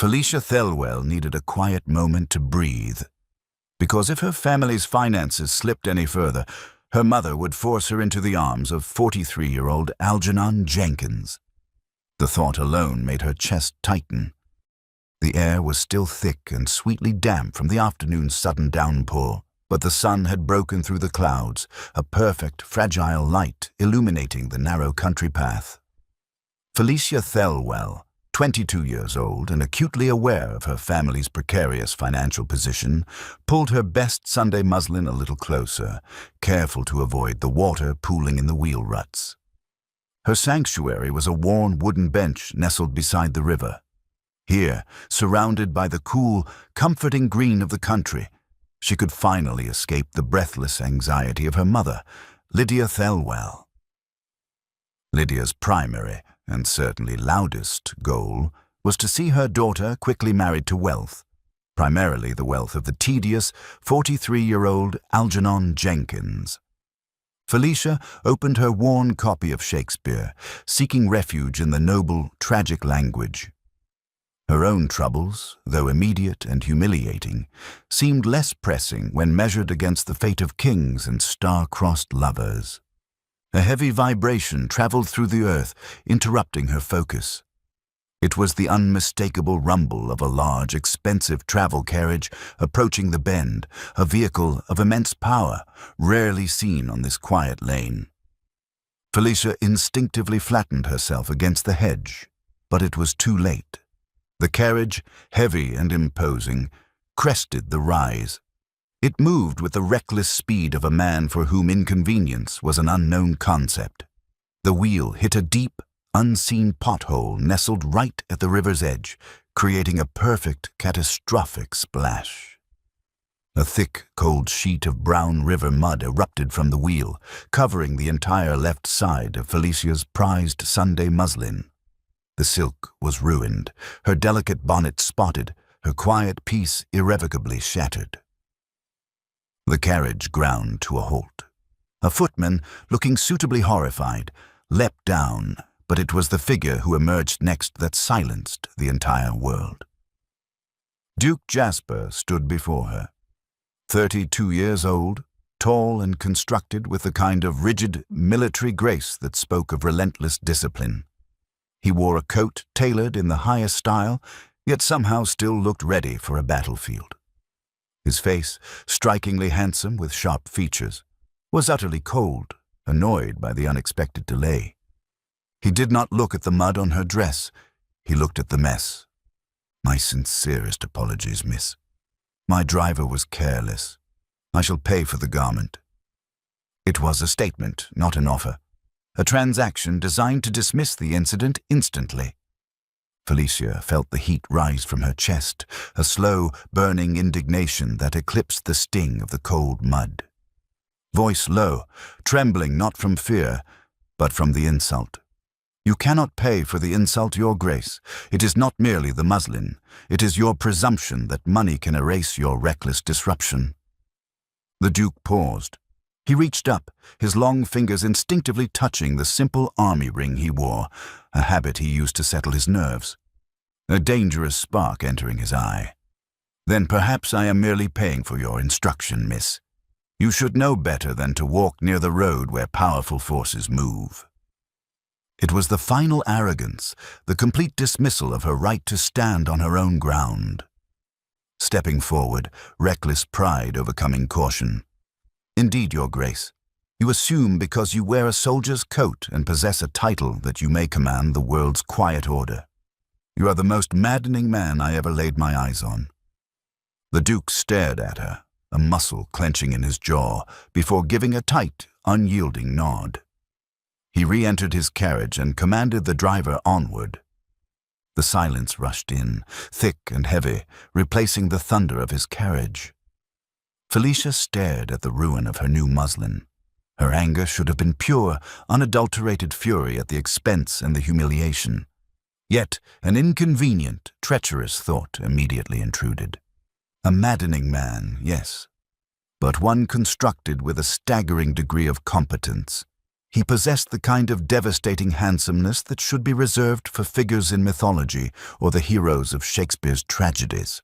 Felicia Thelwell needed a quiet moment to breathe, because if her family's finances slipped any further, her mother would force her into the arms of 43-year-old Algernon Jenkins. The thought alone made her chest tighten. The air was still thick and sweetly damp from the afternoon's sudden downpour, but the sun had broken through the clouds, a perfect, fragile light illuminating the narrow country path. Felicia Thelwell, 22 years old and acutely aware of her family's precarious financial position, pulled her best Sunday muslin a little closer, careful to avoid the water pooling in the wheel ruts. Her sanctuary was a worn wooden bench nestled beside the river. Here, surrounded by the cool, comforting green of the country, she could finally escape the breathless anxiety of her mother, Lydia Thelwell. Lydia's primary, and certainly loudest, goal was to see her daughter quickly married to wealth, primarily the wealth of the tedious 43-year-old Algernon Jenkins. Felicia opened her worn copy of Shakespeare, seeking refuge in the noble, tragic language. Her own troubles, though immediate and humiliating, seemed less pressing when measured against the fate of kings and star-crossed lovers. A heavy vibration traveled through the earth, interrupting her focus. It was the unmistakable rumble of a large, expensive travel carriage approaching the bend, a vehicle of immense power, rarely seen on this quiet lane. Felicia instinctively flattened herself against the hedge, but it was too late. The carriage, heavy and imposing, crested the rise. It moved with the reckless speed of a man for whom inconvenience was an unknown concept. The wheel hit a deep, unseen pothole nestled right at the river's edge, creating a perfect, catastrophic splash. A thick, cold sheet of brown river mud erupted from the wheel, covering the entire left side of Felicia's prized Sunday muslin. The silk was ruined, her delicate bonnet spotted, her quiet peace irrevocably shattered. The carriage ground to a halt. A footman, looking suitably horrified, leapt down, but it was the figure who emerged next that silenced the entire world. Duke Jasper stood before her. 32 years old, tall and constructed with the kind of rigid, military grace that spoke of relentless discipline. He wore a coat tailored in the highest style, yet somehow still looked ready for a battlefield. His face, strikingly handsome with sharp features, was utterly cold, annoyed by the unexpected delay. He did not look at the mud on her dress. He looked at the mess. "My sincerest apologies, miss. My driver was careless. I shall pay for the garment." It was a statement, not an offer. A transaction designed to dismiss the incident instantly. Felicia felt the heat rise from her chest, a slow, burning indignation that eclipsed the sting of the cold mud. Voice low, trembling not from fear, but from the insult. "You cannot pay for the insult, Your Grace. It is not merely the muslin. It is your presumption that money can erase your reckless disruption." The Duke paused. He reached up, his long fingers instinctively touching the simple army ring he wore, a habit he used to settle his nerves. A dangerous spark entering his eye. "Then perhaps I am merely paying for your instruction, miss. You should know better than to walk near the road where powerful forces move." It was the final arrogance, the complete dismissal of her right to stand on her own ground. Stepping forward, reckless pride overcoming caution. "Indeed, Your Grace, you assume because you wear a soldier's coat and possess a title that you may command the world's quiet order. You are the most maddening man I ever laid my eyes on." The Duke stared at her, a muscle clenching in his jaw, before giving a tight, unyielding nod. He re-entered his carriage and commanded the driver onward. The silence rushed in, thick and heavy, replacing the thunder of his carriage. Felicia stared at the ruin of her new muslin. Her anger should have been pure, unadulterated fury at the expense and the humiliation. Yet an inconvenient, treacherous thought immediately intruded. A maddening man, yes, but one constructed with a staggering degree of competence. He possessed the kind of devastating handsomeness that should be reserved for figures in mythology or the heroes of Shakespeare's tragedies.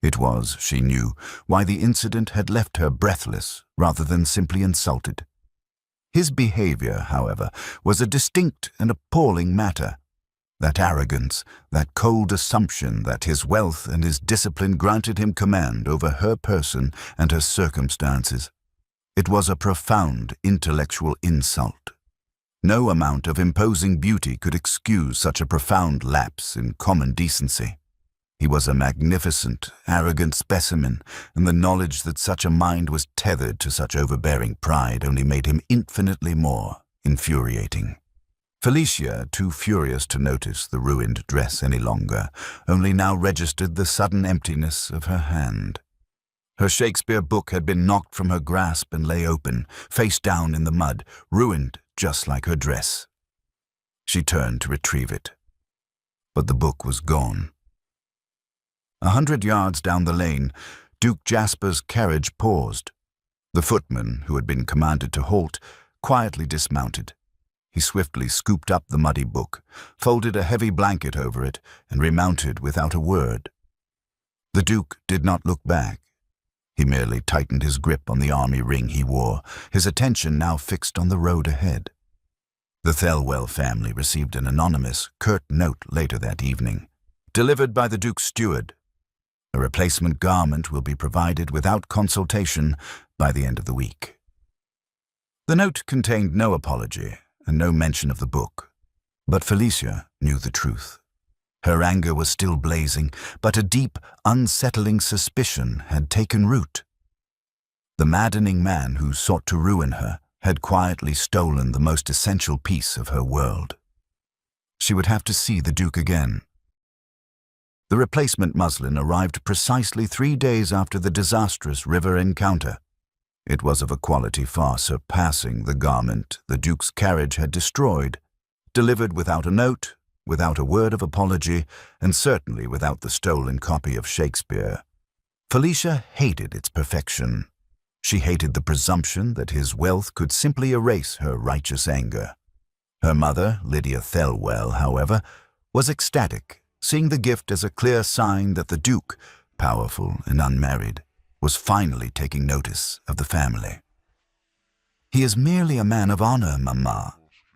It was, she knew, why the incident had left her breathless rather than simply insulted. His behavior, however, was a distinct and appalling matter. That arrogance, that cold assumption that his wealth and his discipline granted him command over her person and her circumstances. It was a profound intellectual insult. No amount of imposing beauty could excuse such a profound lapse in common decency. He was a magnificent, arrogant specimen, and the knowledge that such a mind was tethered to such overbearing pride only made him infinitely more infuriating. Felicia, too furious to notice the ruined dress any longer, only now registered the sudden emptiness of her hand. Her Shakespeare book had been knocked from her grasp and lay open, face down in the mud, ruined just like her dress. She turned to retrieve it. But the book was gone. 100 yards down the lane, Duke Jasper's carriage paused. The footman, who had been commanded to halt, quietly dismounted. He swiftly scooped up the muddy book, folded a heavy blanket over it, and remounted without a word. The Duke did not look back. He merely tightened his grip on the army ring he wore, his attention now fixed on the road ahead. The Thelwell family received an anonymous, curt note later that evening, delivered by the Duke's steward. A replacement garment will be provided without consultation by the end of the week. The note contained no apology and no mention of the book, but Felicia knew the truth. Her anger was still blazing, but a deep, unsettling suspicion had taken root. The maddening man who sought to ruin her had quietly stolen the most essential piece of her world. She would have to see the Duke again. The replacement muslin arrived precisely 3 days after the disastrous river encounter. It was of a quality far surpassing the garment the Duke's carriage had destroyed, delivered without a note, without a word of apology, and certainly without the stolen copy of Shakespeare. Felicia hated its perfection. She hated the presumption that his wealth could simply erase her righteous anger. Her mother, Lydia Thelwell, however, was ecstatic, seeing the gift as a clear sign that the Duke, powerful and unmarried, was finally taking notice of the family. "He is merely a man of honor, Mamma,"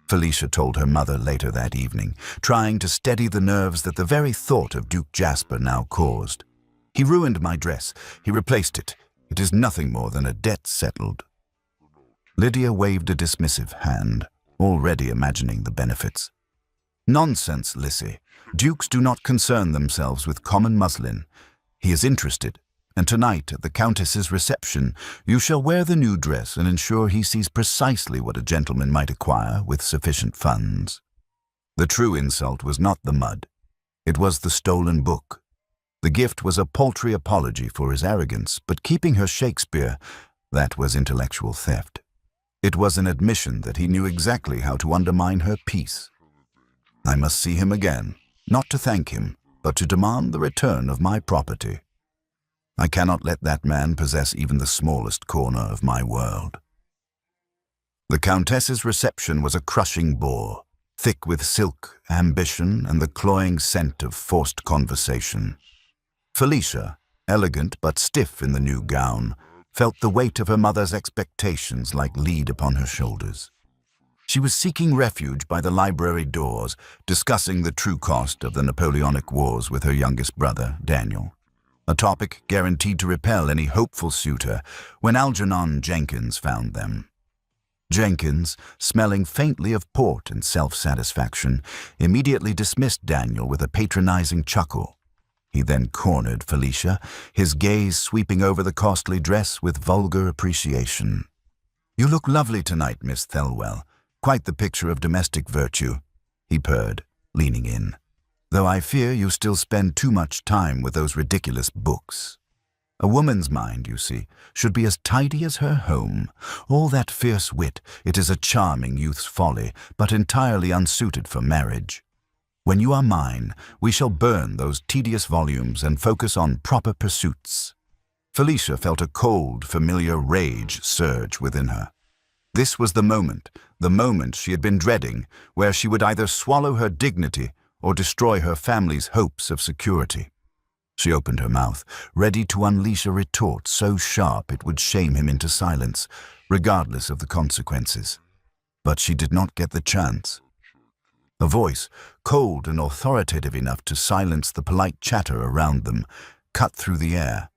Felicia told her mother later that evening, trying to steady the nerves that the very thought of Duke Jasper now caused. "He ruined my dress. He replaced it. It is nothing more than a debt settled." Lydia waved a dismissive hand, already imagining the benefits. "Nonsense, Lissy. Dukes do not concern themselves with common muslin. He is interested, and tonight at the Countess's reception you shall wear the new dress and ensure he sees precisely what a gentleman might acquire with sufficient funds." The true insult was not the mud. It was the stolen book. The gift was a paltry apology for his arrogance, but keeping her Shakespeare, that was intellectual theft. It was an admission that he knew exactly how to undermine her peace. "I must see him again, not to thank him, but to demand the return of my property. I cannot let that man possess even the smallest corner of my world." The Countess's reception was a crushing bore, thick with silk, ambition, and the cloying scent of forced conversation. Felicia, elegant but stiff in the new gown, felt the weight of her mother's expectations like lead upon her shoulders. She was seeking refuge by the library doors, discussing the true cost of the Napoleonic Wars with her youngest brother, Daniel, a topic guaranteed to repel any hopeful suitor, when Algernon Jenkins found them. Jenkins, smelling faintly of port and self-satisfaction, immediately dismissed Daniel with a patronizing chuckle. He then cornered Felicia, his gaze sweeping over the costly dress with vulgar appreciation. "You look lovely tonight, Miss Thelwell. Quite the picture of domestic virtue," he purred, leaning in. "Though I fear you still spend too much time with those ridiculous books. A woman's mind, you see, should be as tidy as her home. All that fierce wit, it is a charming youth's folly, but entirely unsuited for marriage. When you are mine, we shall burn those tedious volumes and focus on proper pursuits." Felicia felt a cold, familiar rage surge within her. This was the moment she had been dreading, where she would either swallow her dignity or destroy her family's hopes of security. She opened her mouth, ready to unleash a retort so sharp it would shame him into silence, regardless of the consequences. But she did not get the chance. A voice, cold and authoritative enough to silence the polite chatter around them, cut through the air.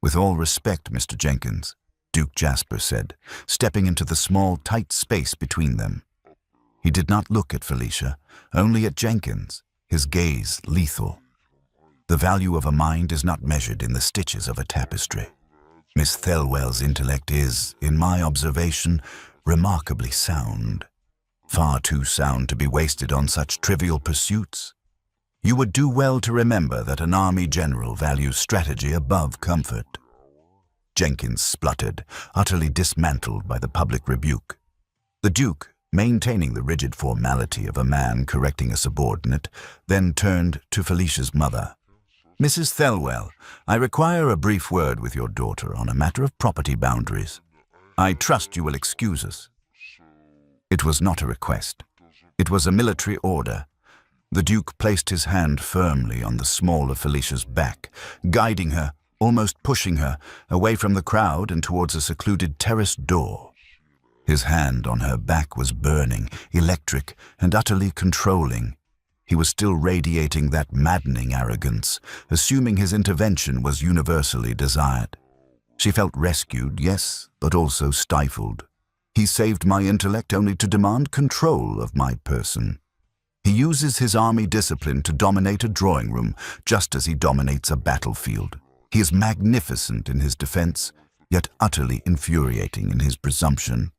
"With all respect, Mr. Jenkins," Duke Jasper said, stepping into the small, tight space between them. He did not look at Felicia, only at Jenkins, his gaze lethal. "The value of a mind is not measured in the stitches of a tapestry. Miss Thelwell's intellect is, in my observation, remarkably sound. Far too sound to be wasted on such trivial pursuits. You would do well to remember that an army general values strategy above comfort." Jenkins spluttered, utterly dismantled by the public rebuke. The Duke, maintaining the rigid formality of a man correcting a subordinate, then turned to Felicia's mother. "Mrs. Thelwell, I require a brief word with your daughter on a matter of property boundaries. I trust you will excuse us." It was not a request. It was a military order. The Duke placed his hand firmly on the small of Felicia's back, guiding her, almost pushing her, away from the crowd and towards a secluded terrace door. His hand on her back was burning, electric, and utterly controlling. He was still radiating that maddening arrogance, assuming his intervention was universally desired. She felt rescued, yes, but also stifled. He saved my intellect only to demand control of my person. He uses his army discipline to dominate a drawing room, just as he dominates a battlefield. He is magnificent in his defense, yet utterly infuriating in his presumption.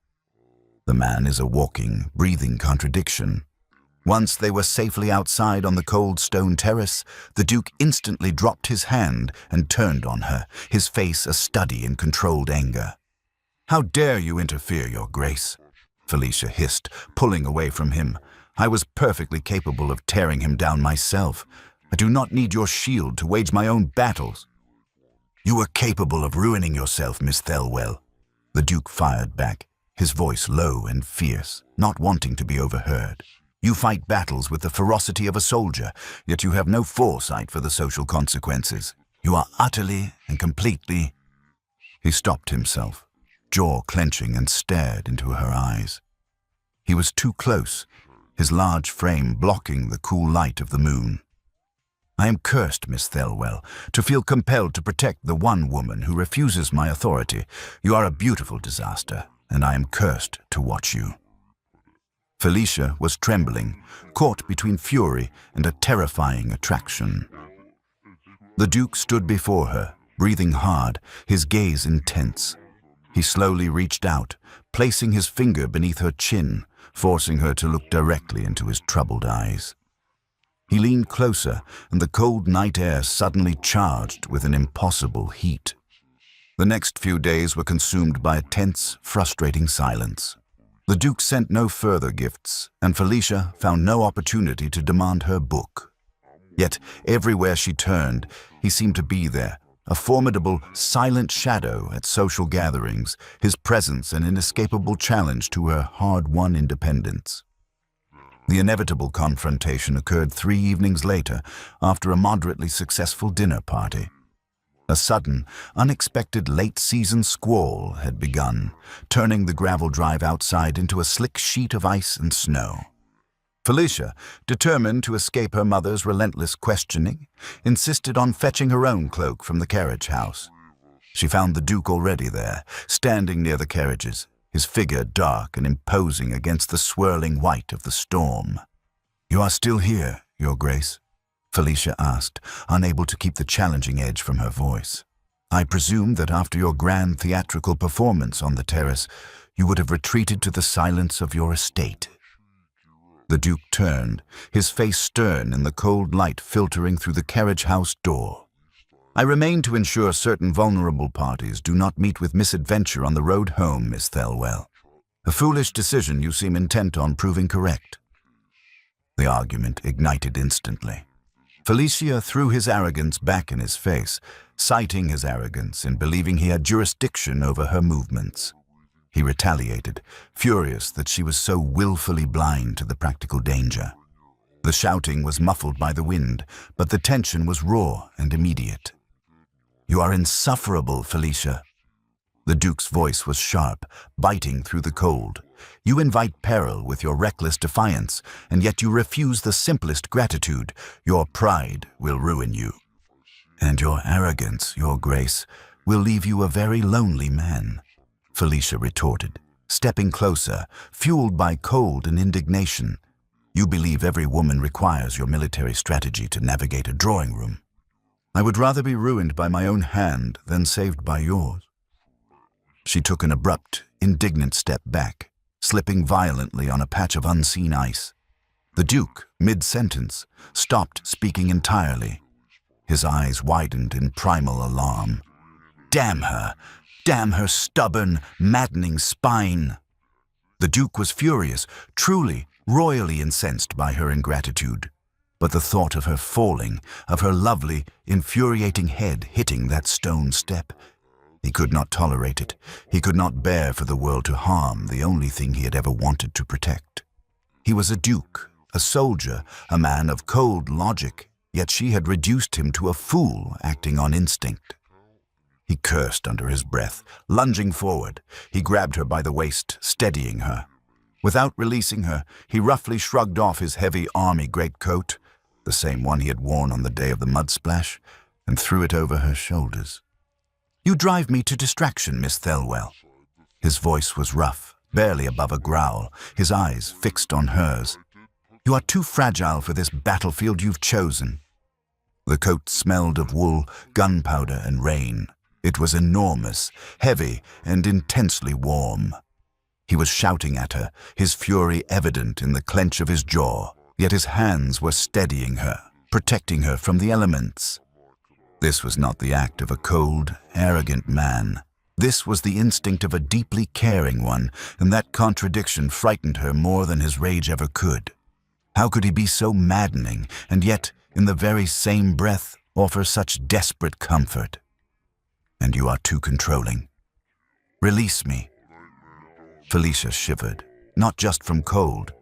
The man is a walking, breathing contradiction. Once they were safely outside on the cold stone terrace, the Duke instantly dropped his hand and turned on her, his face a study in controlled anger. "How dare you interfere, Your Grace?" Felicia hissed, pulling away from him. "I was perfectly capable of tearing him down myself. I do not need your shield to wage my own battles." "You were capable of ruining yourself, Miss Thelwell," the Duke fired back, his voice low and fierce, not wanting to be overheard. "You fight battles with the ferocity of a soldier, yet you have no foresight for the social consequences. You are utterly and completely—" He stopped himself, jaw clenching, and stared into her eyes. He was too close, his large frame blocking the cool light of the moon. "I am cursed, Miss Thelwell, to feel compelled to protect the one woman who refuses my authority. You are a beautiful disaster, and I am cursed to watch you." Felicia was trembling, caught between fury and a terrifying attraction. The Duke stood before her, breathing hard, his gaze intense. He slowly reached out, placing his finger beneath her chin, forcing her to look directly into his troubled eyes. He leaned closer, and the cold night air suddenly charged with an impossible heat. The next few days were consumed by a tense, frustrating silence. The Duke sent no further gifts, and Felicia found no opportunity to demand her book. Yet, everywhere she turned, he seemed to be there, a formidable, silent shadow at social gatherings, his presence an inescapable challenge to her hard-won independence. The inevitable confrontation occurred 3 evenings later, after a moderately successful dinner party. A sudden, unexpected late-season squall had begun, turning the gravel drive outside into a slick sheet of ice and snow. Felicia, determined to escape her mother's relentless questioning, insisted on fetching her own cloak from the carriage house. She found the Duke already there, standing near the carriages, his figure dark and imposing against the swirling white of the storm. "You are still here, Your Grace?" Felicia asked, unable to keep the challenging edge from her voice. "I presume that after your grand theatrical performance on the terrace, you would have retreated to the silence of your estate." The Duke turned, his face stern in the cold light filtering through the carriage house door. "I remain to ensure certain vulnerable parties do not meet with misadventure on the road home, Miss Thelwell. A foolish decision you seem intent on proving correct." The argument ignited instantly. Felicia threw his arrogance back in his face, citing his arrogance in believing he had jurisdiction over her movements. He retaliated, furious that she was so willfully blind to the practical danger. The shouting was muffled by the wind, but the tension was raw and immediate. "You are insufferable, Felicia." The Duke's voice was sharp, biting through the cold. "You invite peril with your reckless defiance, and yet you refuse the simplest gratitude. Your pride will ruin you. And your arrogance, Your Grace, will leave you a very lonely man," Felicia retorted, stepping closer, fueled by cold and indignation. "You believe every woman requires your military strategy to navigate a drawing room. I would rather be ruined by my own hand than saved by yours." She took an abrupt, indignant step back, slipping violently on a patch of unseen ice. The Duke, mid-sentence, stopped speaking entirely. His eyes widened in primal alarm. Damn her! Damn her stubborn, maddening spine! The Duke was furious, truly, royally incensed by her ingratitude. But the thought of her falling, of her lovely, infuriating head hitting that stone step, he could not tolerate it. He could not bear for the world to harm the only thing he had ever wanted to protect. He was a duke, a soldier, a man of cold logic, yet she had reduced him to a fool acting on instinct. He cursed under his breath. Lunging forward, he grabbed her by the waist, steadying her. Without releasing her, he roughly shrugged off his heavy army greatcoat, the same one he had worn on the day of the mud splash, and threw it over her shoulders. "You drive me to distraction, Miss Thelwell." His voice was rough, barely above a growl, his eyes fixed on hers. "You are too fragile for this battlefield you've chosen." The coat smelled of wool, gunpowder, and rain. It was enormous, heavy, and intensely warm. He was shouting at her, his fury evident in the clench of his jaw, yet his hands were steadying her, protecting her from the elements. This was not the act of a cold, arrogant man. This was the instinct of a deeply caring one, and that contradiction frightened her more than his rage ever could. How could he be so maddening, and yet, in the very same breath, offer such desperate comfort? "And you are too controlling. Release me." Felicia shivered, not just from cold,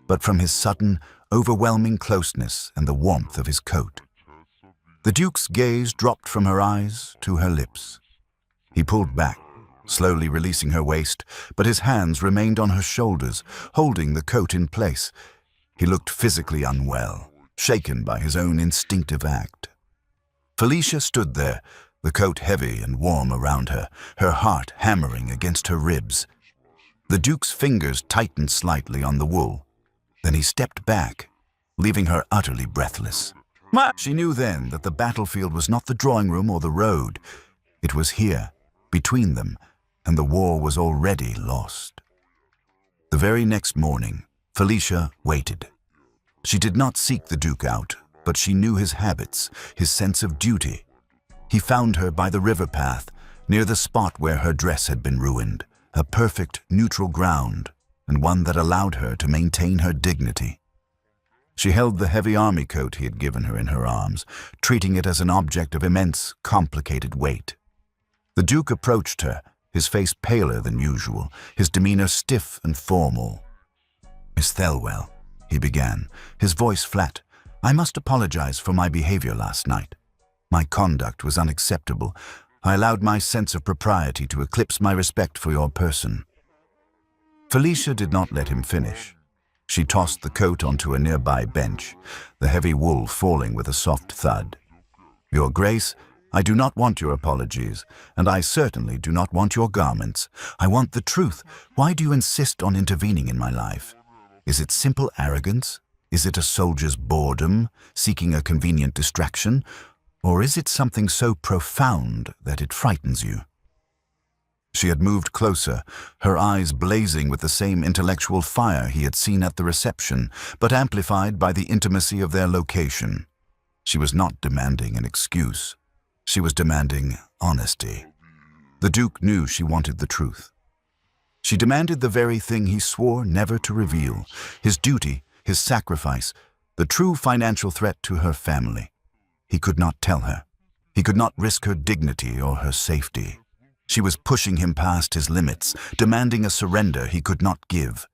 but from his sudden, overwhelming closeness and the warmth of his coat. The Duke's gaze dropped from her eyes to her lips. He pulled back, slowly releasing her waist, but his hands remained on her shoulders, holding the coat in place. He looked physically unwell, shaken by his own instinctive act. Felicia stood there, the coat heavy and warm around her, her heart hammering against her ribs. The Duke's fingers tightened slightly on the wool. Then he stepped back, leaving her utterly breathless. She knew then that the battlefield was not the drawing room or the road. It was here, between them, and the war was already lost. The very next morning, Felicia waited. She did not seek the Duke out, but she knew his habits, his sense of duty. He found her by the river path, near the spot where her dress had been ruined, a perfect neutral ground, and one that allowed her to maintain her dignity. She held the heavy army coat he had given her in her arms, treating it as an object of immense, complicated weight. The Duke approached her, his face paler than usual, his demeanor stiff and formal. "Miss Thelwell," he began, his voice flat, "I must apologize for my behavior last night. My conduct was unacceptable. I allowed my sense of propriety to eclipse my respect for your person." Felicia did not let him finish. She tossed the coat onto a nearby bench, the heavy wool falling with a soft thud. "Your Grace, I do not want your apologies, and I certainly do not want your garments. I want the truth. Why do you insist on intervening in my life? Is it simple arrogance? Is it a soldier's boredom, seeking a convenient distraction? Or is it something so profound that it frightens you?" She had moved closer, her eyes blazing with the same intellectual fire he had seen at the reception, but amplified by the intimacy of their location. She was not demanding an excuse. She was demanding honesty. The Duke knew she wanted the truth. She demanded the very thing he swore never to reveal, his duty, his sacrifice, the true financial threat to her family. He could not tell her. He could not risk her dignity or her safety. She was pushing him past his limits, demanding a surrender he could not give.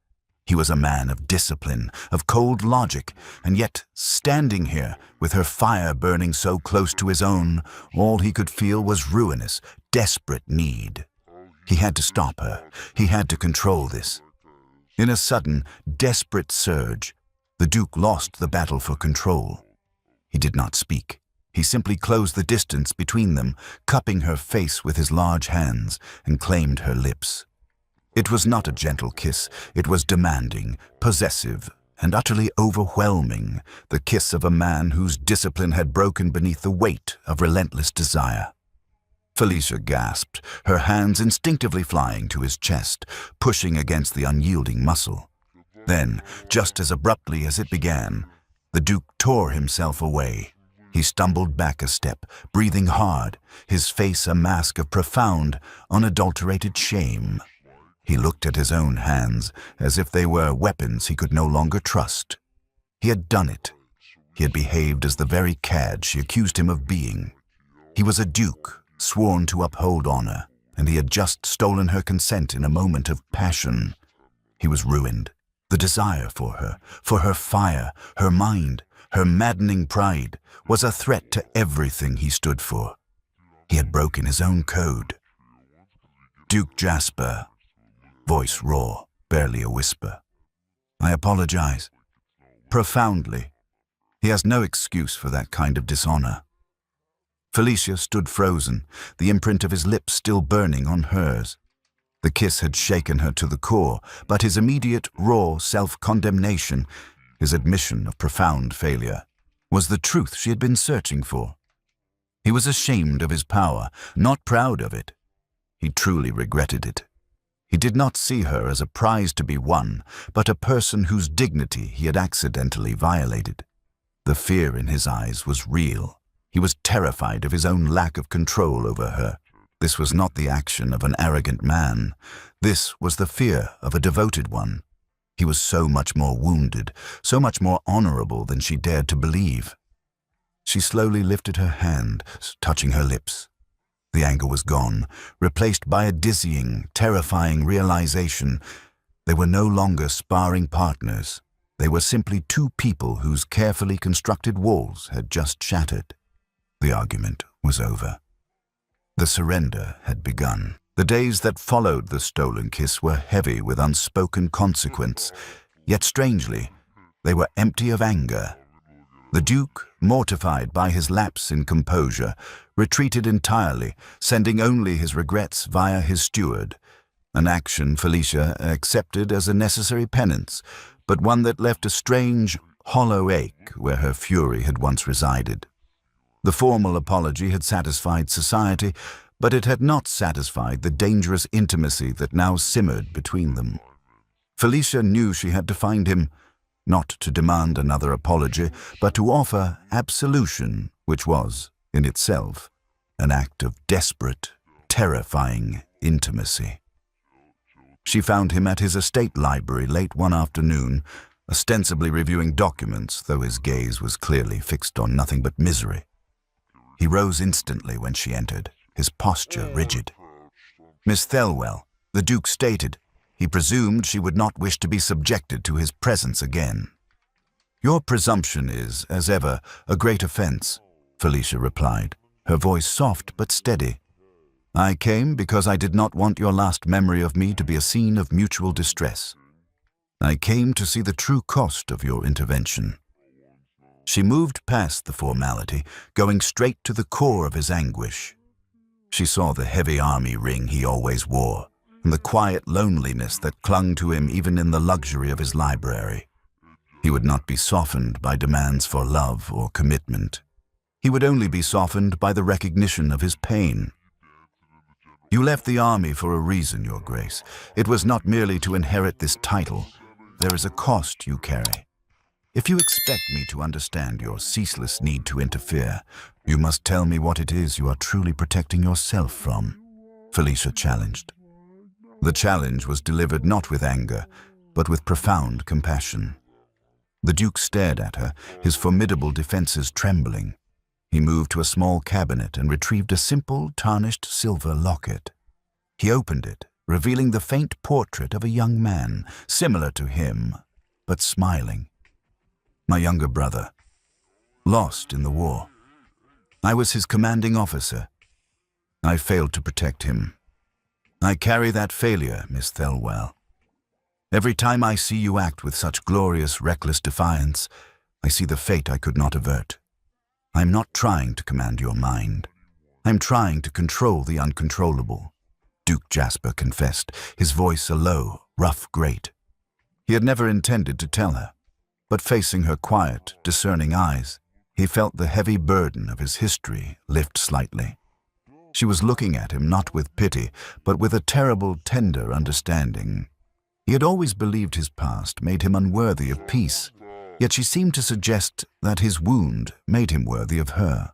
He was a man of discipline, of cold logic, and yet, standing here, with her fire burning so close to his own, all he could feel was ruinous, desperate need. He had to stop her. He had to control this. In a sudden, desperate surge, the Duke lost the battle for control. He did not speak. He simply closed the distance between them, cupping her face with his large hands, and claimed her lips. It was not a gentle kiss. It was demanding, possessive, and utterly overwhelming, the kiss of a man whose discipline had broken beneath the weight of relentless desire. Felicia gasped, her hands instinctively flying to his chest, pushing against the unyielding muscle. Then, just as abruptly as it began, the Duke tore himself away. He stumbled back a step, breathing hard, his face a mask of profound, unadulterated shame. He looked at his own hands as if they were weapons he could no longer trust. He had done it. He had behaved as the very cad she accused him of being. He was a duke, sworn to uphold honor, and he had just stolen her consent in a moment of passion. He was ruined. The desire for her fire, her mind, her maddening pride, was a threat to everything he stood for. He had broken his own code. Duke Jasper, voice raw, barely a whisper. I apologize. Profoundly. He has no excuse for that kind of dishonor. Felicia stood frozen, the imprint of his lips still burning on hers. The kiss had shaken her to the core, but his immediate, raw self-condemnation, his admission of profound failure, was the truth she had been searching for. He was ashamed of his power, not proud of it. He truly regretted it. He did not see her as a prize to be won, but a person whose dignity he had accidentally violated. The fear in his eyes was real. He was terrified of his own lack of control over her. This was not the action of an arrogant man. This was the fear of a devoted one. He was so much more wounded, so much more honorable than she dared to believe. She slowly lifted her hand, touching her lips. The anger was gone, replaced by a dizzying, terrifying realization. They were no longer sparring partners. They were simply two people whose carefully constructed walls had just shattered. The argument was over. The surrender had begun. The days that followed the stolen kiss were heavy with unspoken consequence, yet strangely, they were empty of anger. The Duke, mortified by his lapse in composure, retreated entirely, sending only his regrets via his steward, an action Felicia accepted as a necessary penance, but one that left a strange, hollow ache where her fury had once resided. The formal apology had satisfied society, but it had not satisfied the dangerous intimacy that now simmered between them. Felicia knew she had to find him, not to demand another apology, but to offer absolution, which was, in itself, an act of desperate, terrifying intimacy. She found him at his estate library late one afternoon, ostensibly reviewing documents, though his gaze was clearly fixed on nothing but misery. He rose instantly when she entered, his posture rigid. Miss Thelwell, the Duke stated. He presumed she would not wish to be subjected to his presence again. Your presumption is, as ever, a great offense, Felicia replied, her voice soft but steady. I came because I did not want your last memory of me to be a scene of mutual distress. I came to see the true cost of your intervention. She moved past the formality, going straight to the core of his anguish. She saw the heavy army ring he always wore, and the quiet loneliness that clung to him even in the luxury of his library. He would not be softened by demands for love or commitment. He would only be softened by the recognition of his pain. You left the army for a reason, Your Grace. It was not merely to inherit this title. There is a cost you carry. If you expect me to understand your ceaseless need to interfere, you must tell me what it is you are truly protecting yourself from, Felicia challenged. The challenge was delivered not with anger, but with profound compassion. The Duke stared at her, his formidable defenses trembling. He moved to a small cabinet and retrieved a simple, tarnished silver locket. He opened it, revealing the faint portrait of a young man, similar to him, but smiling. My younger brother, lost in the war. I was his commanding officer. I failed to protect him. I carry that failure, Miss Thelwell. Every time I see you act with such glorious, reckless defiance, I see the fate I could not avert. I'm not trying to command your mind. I'm trying to control the uncontrollable, Duke Jasper confessed, his voice a low, rough grate. He had never intended to tell her, but facing her quiet, discerning eyes, he felt the heavy burden of his history lift slightly. She was looking at him not with pity, but with a terrible, tender understanding. He had always believed his past made him unworthy of peace, yet she seemed to suggest that his wound made him worthy of her.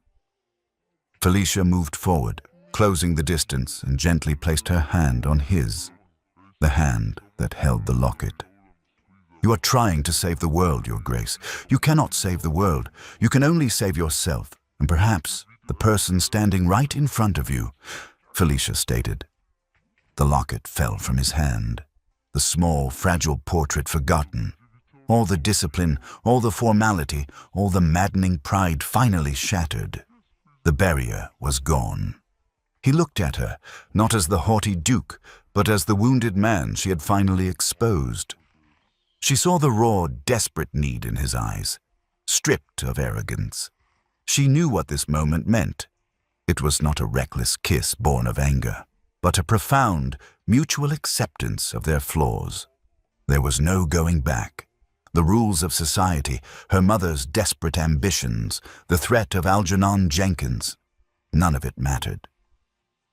Felicia moved forward, closing the distance, and gently placed her hand on his, the hand that held the locket. You are trying to save the world, Your Grace. You cannot save the world. You can only save yourself, and perhaps the person standing right in front of you, Felicia stated. The locket fell from his hand, the small, fragile portrait forgotten. All the discipline, all the formality, all the maddening pride finally shattered. The barrier was gone. He looked at her, not as the haughty duke, but as the wounded man she had finally exposed. She saw the raw, desperate need in his eyes, stripped of arrogance. She knew what this moment meant. It was not a reckless kiss born of anger, but a profound, mutual acceptance of their flaws. There was no going back. The rules of society, her mother's desperate ambitions, the threat of Algernon Jenkins, none of it mattered.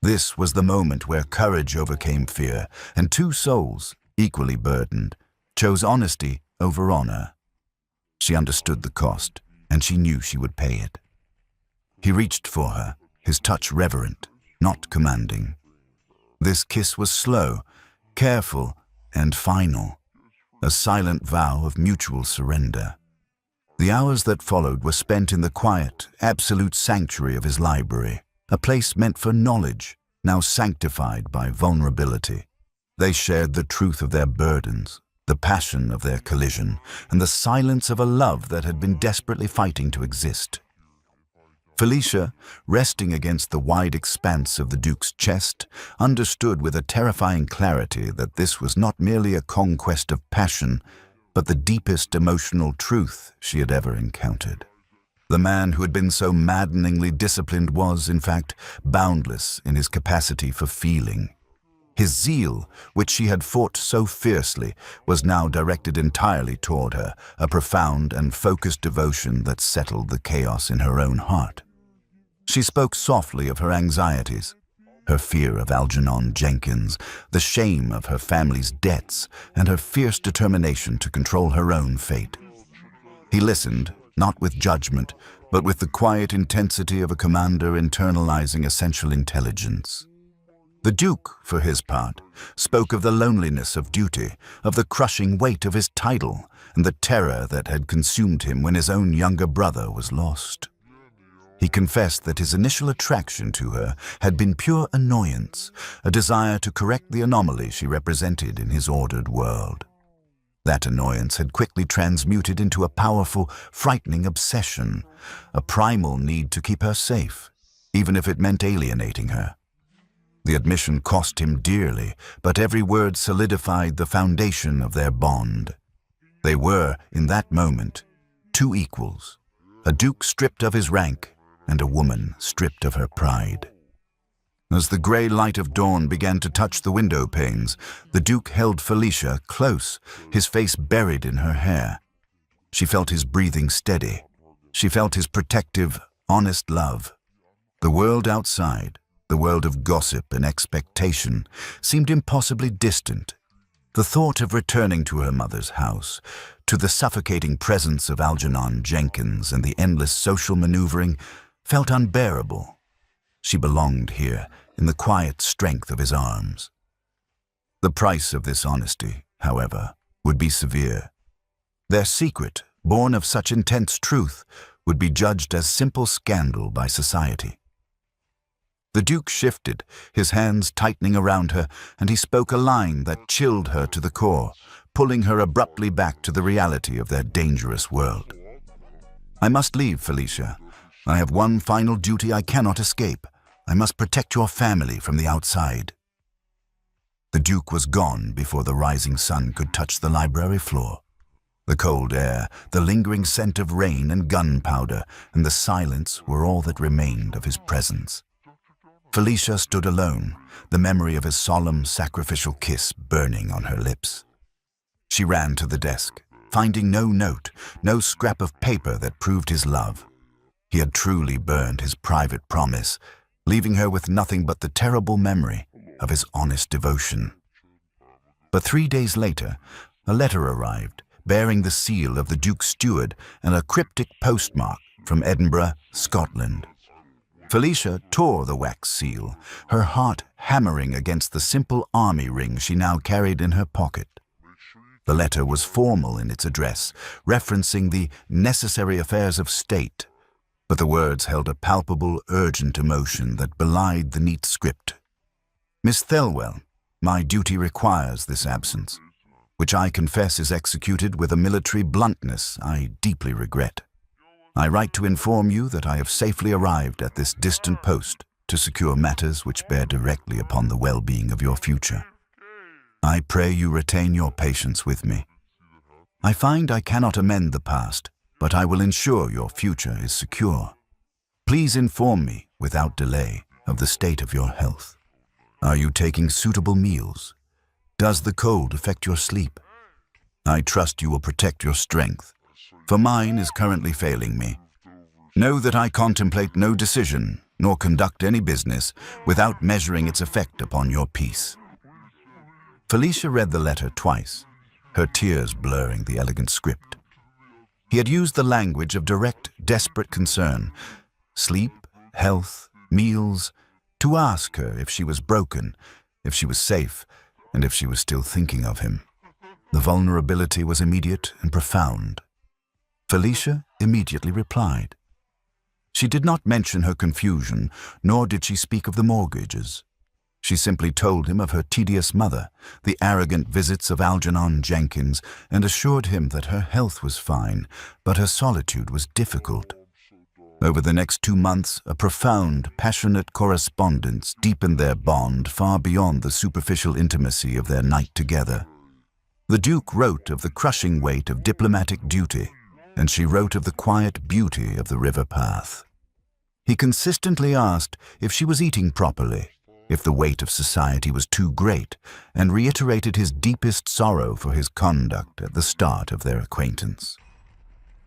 This was the moment where courage overcame fear, and two souls, equally burdened, chose honesty over honor. She understood the cost, and she knew she would pay it. He reached for her, his touch reverent, not commanding. This kiss was slow, careful, and final, a silent vow of mutual surrender. The hours that followed were spent in the quiet, absolute sanctuary of his library, a place meant for knowledge, now sanctified by vulnerability. They shared the truth of their burdens, the passion of their collision, and the silence of a love that had been desperately fighting to exist. Felicia, resting against the wide expanse of the Duke's chest, understood with a terrifying clarity that this was not merely a conquest of passion, but the deepest emotional truth she had ever encountered. The man who had been so maddeningly disciplined was, in fact, boundless in his capacity for feeling. His zeal, which she had fought so fiercely, was now directed entirely toward her, a profound and focused devotion that settled the chaos in her own heart. She spoke softly of her anxieties, her fear of Algernon Jenkins, the shame of her family's debts, and her fierce determination to control her own fate. He listened, not with judgment, but with the quiet intensity of a commander internalizing essential intelligence. The Duke, for his part, spoke of the loneliness of duty, of the crushing weight of his title, and the terror that had consumed him when his own younger brother was lost. He confessed that his initial attraction to her had been pure annoyance, a desire to correct the anomaly she represented in his ordered world. That annoyance had quickly transmuted into a powerful, frightening obsession, a primal need to keep her safe, even if it meant alienating her. The admission cost him dearly, but every word solidified the foundation of their bond. They were, in that moment, two equals, a duke stripped of his rank and a woman stripped of her pride. As the gray light of dawn began to touch the window panes, the Duke held Felicia close, his face buried in her hair. She felt his breathing steady. She felt his protective, honest love. The world outside, the world of gossip and expectation, seemed impossibly distant. The thought of returning to her mother's house, to the suffocating presence of Algernon Jenkins and the endless social maneuvering, felt unbearable. She belonged here, in the quiet strength of his arms. The price of this honesty, however, would be severe. Their secret, born of such intense truth, would be judged as simple scandal by society. The Duke shifted, his hands tightening around her, and he spoke a line that chilled her to the core, pulling her abruptly back to the reality of their dangerous world. "I must leave, Felicia. I have one final duty I cannot escape. I must protect your family from the outside." The Duke was gone before the rising sun could touch the library floor. The cold air, the lingering scent of rain and gunpowder, and the silence were all that remained of his presence. Felicia stood alone, the memory of his solemn, sacrificial kiss burning on her lips. She ran to the desk, finding no note, no scrap of paper that proved his love. He had truly burned his private promise, leaving her with nothing but the terrible memory of his honest devotion. But 3 days later, a letter arrived, bearing the seal of the Duke's steward and a cryptic postmark from Edinburgh, Scotland. Felicia tore the wax seal, her heart hammering against the simple army ring she now carried in her pocket. The letter was formal in its address, referencing the necessary affairs of state, but the words held a palpable, urgent emotion that belied the neat script. "Miss Thelwell, my duty requires this absence, which I confess is executed with a military bluntness I deeply regret. I write to inform you that I have safely arrived at this distant post to secure matters which bear directly upon the well-being of your future. I pray you retain your patience with me. I find I cannot amend the past, but I will ensure your future is secure. Please inform me, without delay, of the state of your health. Are you taking suitable meals? Does the cold affect your sleep? I trust you will protect your strength, for mine is currently failing me. Know that I contemplate no decision, nor conduct any business, without measuring its effect upon your peace." Felicia read the letter twice, her tears blurring the elegant script. He had used the language of direct, desperate concern, sleep, health, meals, to ask her if she was broken, if she was safe, and if she was still thinking of him. The vulnerability was immediate and profound. Felicia immediately replied. She did not mention her confusion, nor did she speak of the mortgages. She simply told him of her tedious mother, the arrogant visits of Algernon Jenkins, and assured him that her health was fine, but her solitude was difficult. Over the next 2 months, a profound, passionate correspondence deepened their bond far beyond the superficial intimacy of their night together. The Duke wrote of the crushing weight of diplomatic duty, and she wrote of the quiet beauty of the river path. He consistently asked if she was eating properly, if the weight of society was too great, and reiterated his deepest sorrow for his conduct at the start of their acquaintance.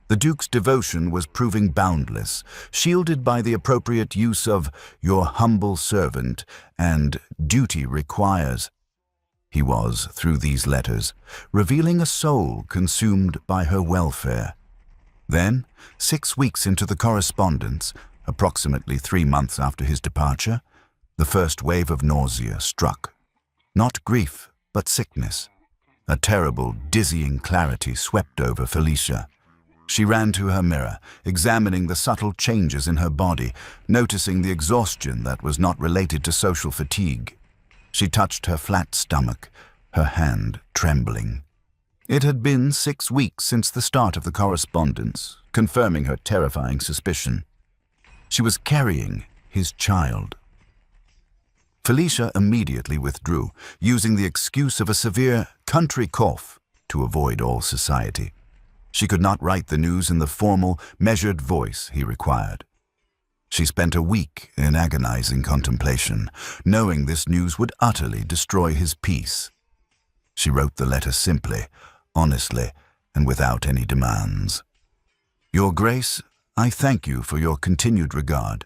The Duke's devotion was proving boundless, shielded by the appropriate use of "your humble servant" and "duty requires." He was, through these letters, revealing a soul consumed by her welfare. Then, 6 weeks into the correspondence, approximately 3 months after his departure, the first wave of nausea struck. Not grief, but sickness. A terrible, dizzying clarity swept over Felicia. She ran to her mirror, examining the subtle changes in her body, noticing the exhaustion that was not related to social fatigue. She touched her flat stomach, her hand trembling. It had been 6 weeks since the start of the correspondence, confirming her terrifying suspicion. She was carrying his child. Felicia immediately withdrew, using the excuse of a severe country cough to avoid all society. She could not write the news in the formal, measured voice he required. She spent a week in agonizing contemplation, knowing this news would utterly destroy his peace. She wrote the letter simply, honestly, and without any demands. "Your Grace, I thank you for your continued regard.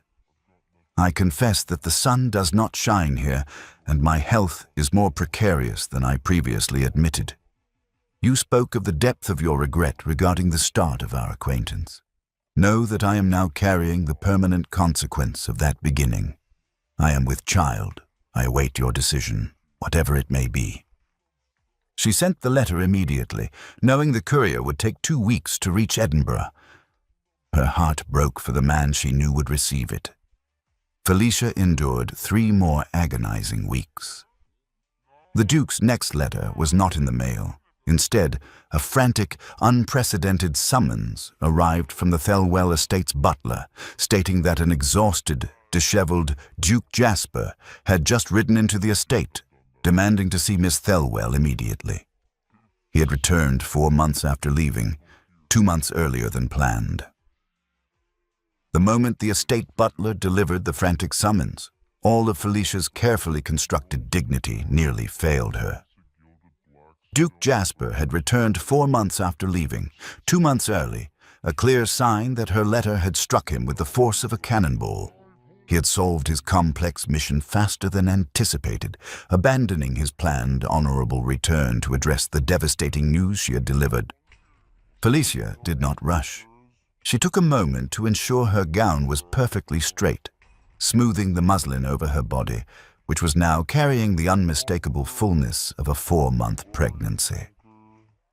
I confess that the sun does not shine here, and my health is more precarious than I previously admitted. You spoke of the depth of your regret regarding the start of our acquaintance. Know that I am now carrying the permanent consequence of that beginning. I am with child. I await your decision, whatever it may be." She sent the letter immediately, knowing the courier would take 2 weeks to reach Edinburgh. Her heart broke for the man she knew would receive it. Felicia endured 3 more agonizing weeks. The Duke's next letter was not in the mail. Instead, a frantic, unprecedented summons arrived from the Thelwell estate's butler, stating that an exhausted, disheveled Duke Jasper had just ridden into the estate, demanding to see Miss Thelwell immediately. He had returned 4 months after leaving, 2 months earlier than planned. The moment the estate butler delivered the frantic summons, all of Felicia's carefully constructed dignity nearly failed her. Duke Jasper had returned 4 months after leaving, 2 months early, a clear sign that her letter had struck him with the force of a cannonball. He had solved his complex mission faster than anticipated, abandoning his planned honorable return to address the devastating news she had delivered. Felicia did not rush. She took a moment to ensure her gown was perfectly straight, smoothing the muslin over her body, which was now carrying the unmistakable fullness of a 4-month pregnancy.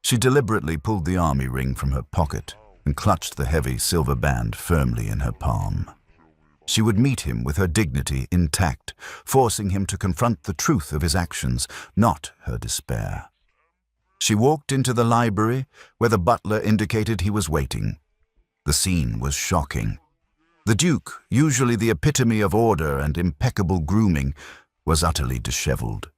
She deliberately pulled the army ring from her pocket and clutched the heavy silver band firmly in her palm. She would meet him with her dignity intact, forcing him to confront the truth of his actions, not her despair. She walked into the library, where the butler indicated he was waiting. The scene was shocking. The Duke, usually the epitome of order and impeccable grooming, was utterly disheveled.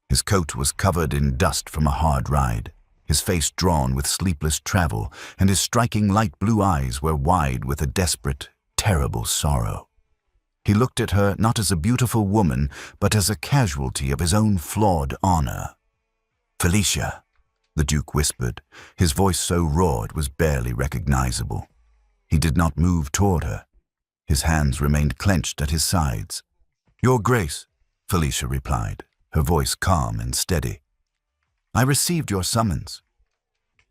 His coat was covered in dust from a hard ride, his face drawn with sleepless travel, and his striking light blue eyes were wide with a desperate, terrible sorrow. He looked at her not as a beautiful woman, but as a casualty of his own flawed honor. "Felicia," the Duke whispered, his voice so raw it was barely recognizable. He did not move toward her. His hands remained clenched at his sides. "Your Grace," Felicia replied, her voice calm and steady. "I received your summons.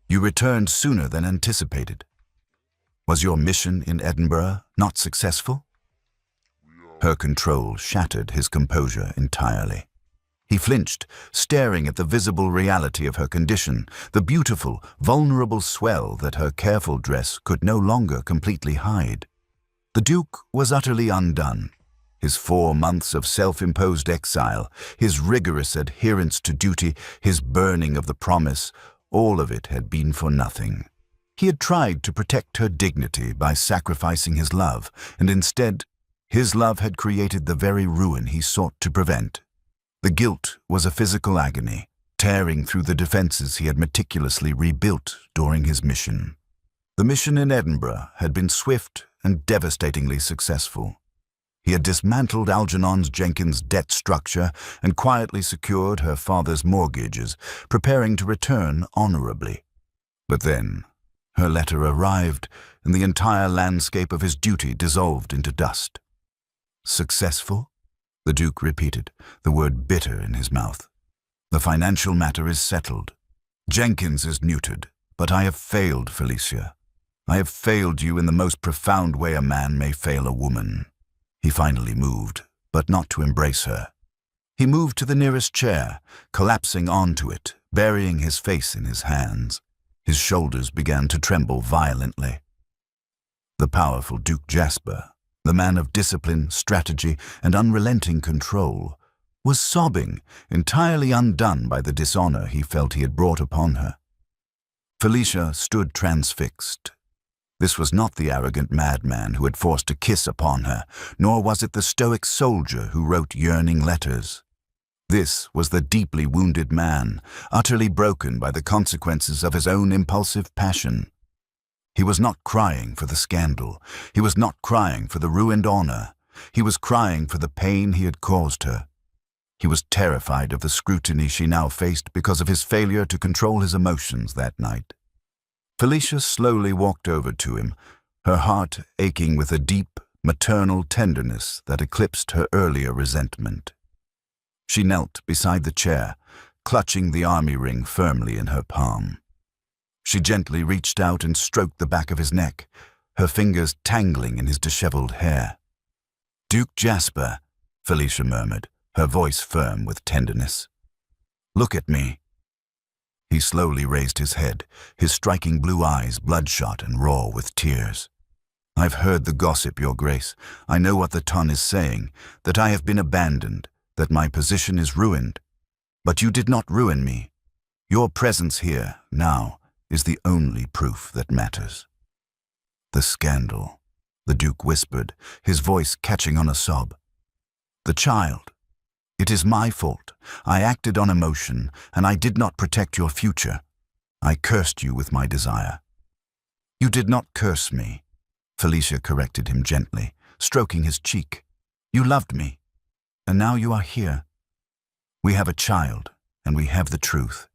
You returned sooner than anticipated. Was your mission in Edinburgh not successful?" Her control shattered his composure entirely. He flinched, staring at the visible reality of her condition, the beautiful, vulnerable swell that her careful dress could no longer completely hide. The Duke was utterly undone. His 4 months of self-imposed exile, his rigorous adherence to duty, his burning of the promise, all of it had been for nothing. He had tried to protect her dignity by sacrificing his love, and instead, his love had created the very ruin he sought to prevent. The guilt was a physical agony, tearing through the defenses he had meticulously rebuilt during his mission. The mission in Edinburgh had been swift and devastatingly successful. He had dismantled Algernon Jenkins' debt structure and quietly secured her father's mortgages, preparing to return honorably. But then, her letter arrived, and the entire landscape of his duty dissolved into dust. "Successful?" the Duke repeated, the word bitter in his mouth. "The financial matter is settled. Jenkins is neutered, but I have failed, Felicia. I have failed you in the most profound way a man may fail a woman." He finally moved, but not to embrace her. He moved to the nearest chair, collapsing onto it, burying his face in his hands. His shoulders began to tremble violently. The powerful Duke Jasper, the man of discipline, strategy, and unrelenting control, was sobbing, entirely undone by the dishonor he felt he had brought upon her. Felicia stood transfixed. This was not the arrogant madman who had forced a kiss upon her, nor was it the stoic soldier who wrote yearning letters. This was the deeply wounded man, utterly broken by the consequences of his own impulsive passion. He was not crying for the scandal. He was not crying for the ruined honor. He was crying for the pain he had caused her. He was terrified of the scrutiny she now faced because of his failure to control his emotions that night. Felicia slowly walked over to him, her heart aching with a deep, maternal tenderness that eclipsed her earlier resentment. She knelt beside the chair, clutching the army ring firmly in her palm. She gently reached out and stroked the back of his neck, her fingers tangling in his disheveled hair. "Duke Jasper," Felicia murmured, her voice firm with tenderness. "Look at me." He slowly raised his head, his striking blue eyes bloodshot and raw with tears. I've heard the gossip, Your Grace. I know what the ton is saying, that I have been abandoned, that my position is ruined. But you did not ruin me. Your presence here, now, is the only proof that matters. The scandal, the Duke whispered, his voice catching on a sob. The child. It is my fault. I acted on emotion, and I did not protect your future. I cursed you with my desire. You did not curse me, Felicia corrected him gently, stroking his cheek. You loved me, and now you are here. We have a child, and we have the truth.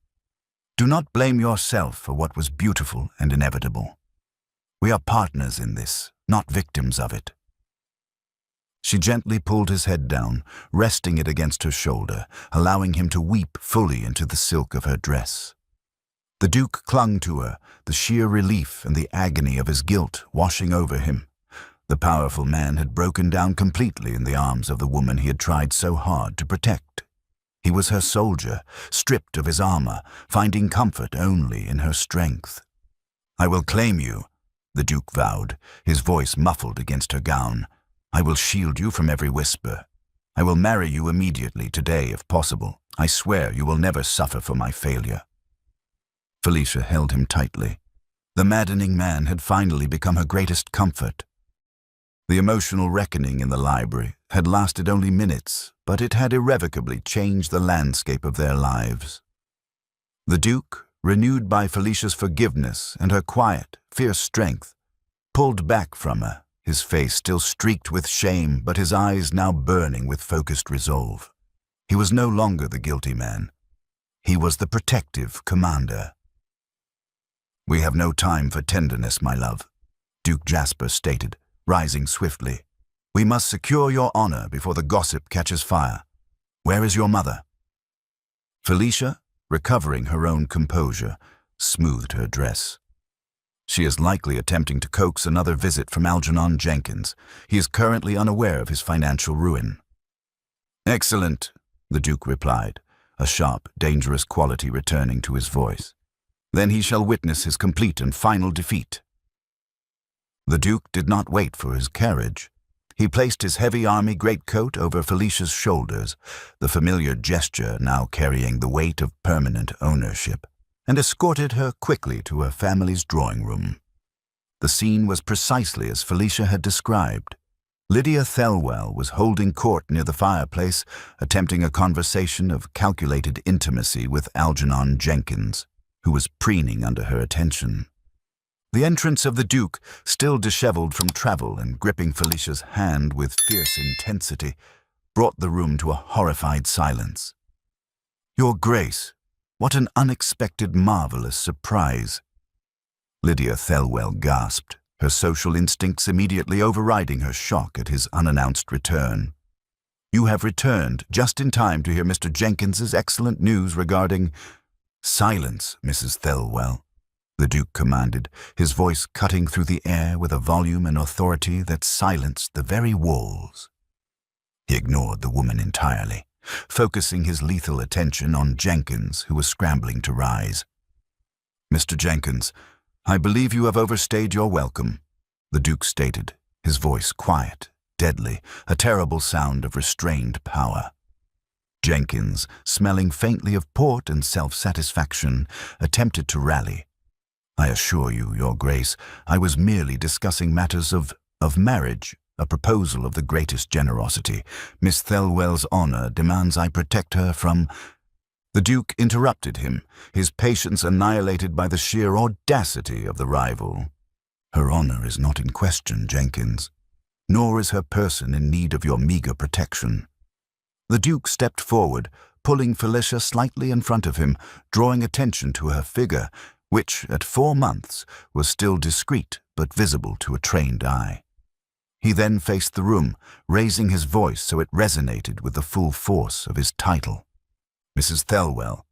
Do not blame yourself for what was beautiful and inevitable. We are partners in this, not victims of it. She gently pulled his head down, resting it against her shoulder, allowing him to weep fully into the silk of her dress. The Duke clung to her, the sheer relief and the agony of his guilt washing over him. The powerful man had broken down completely in the arms of the woman he had tried so hard to protect. He was her soldier, stripped of his armor, finding comfort only in her strength. I will claim you, the Duke vowed, his voice muffled against her gown. I will shield you from every whisper. I will marry you immediately, today if possible. I swear you will never suffer for my failure. Felicia held him tightly. The maddening man had finally become her greatest comfort. The emotional reckoning in the library had lasted only minutes, but it had irrevocably changed the landscape of their lives. The Duke, renewed by Felicia's forgiveness and her quiet, fierce strength, pulled back from her, his face still streaked with shame, but his eyes now burning with focused resolve. He was no longer the guilty man. He was the protective commander. We have no time for tenderness, my love, Duke Jasper stated, rising swiftly. We must secure your honor before the gossip catches fire. Where is your mother? Felicia, recovering her own composure, smoothed her dress. She is likely attempting to coax another visit from Algernon Jenkins. He is currently unaware of his financial ruin. Excellent, the Duke replied, a sharp, dangerous quality returning to his voice. Then he shall witness his complete and final defeat. The Duke did not wait for his carriage. He placed his heavy army greatcoat over Felicia's shoulders, the familiar gesture now carrying the weight of permanent ownership, and escorted her quickly to her family's drawing room. The scene was precisely as Felicia had described. Lydia Thelwell was holding court near the fireplace, attempting a conversation of calculated intimacy with Algernon Jenkins, who was preening under her attention. The entrance of the Duke, still disheveled from travel and gripping Felicia's hand with fierce intensity, brought the room to a horrified silence. Your Grace, what an unexpected, marvelous surprise. Lydia Thelwell gasped, her social instincts immediately overriding her shock at his unannounced return. You have returned just in time to hear Mr. Jenkins's excellent news regarding— Silence, Mrs. Thelwell, the Duke commanded, his voice cutting through the air with a volume and authority that silenced the very walls. He ignored the woman entirely, focusing his lethal attention on Jenkins, who was scrambling to rise. Mr. Jenkins, I believe you have overstayed your welcome, the Duke stated, his voice quiet, deadly, a terrible sound of restrained power. Jenkins, smelling faintly of port and self-satisfaction, attempted to rally. I assure you, Your Grace, I was merely discussing matters of marriage, a proposal of the greatest generosity. Miss Thelwell's honor demands I protect her from— The Duke interrupted him, his patience annihilated by the sheer audacity of the rival. Her honor is not in question, Jenkins, nor is her person in need of your meager protection. The Duke stepped forward, pulling Felicia slightly in front of him, drawing attention to her figure, which, at 4 months, was still discreet but visible to a trained eye. He then faced the room, raising his voice so it resonated with the full force of his title. Mrs. Thelwell,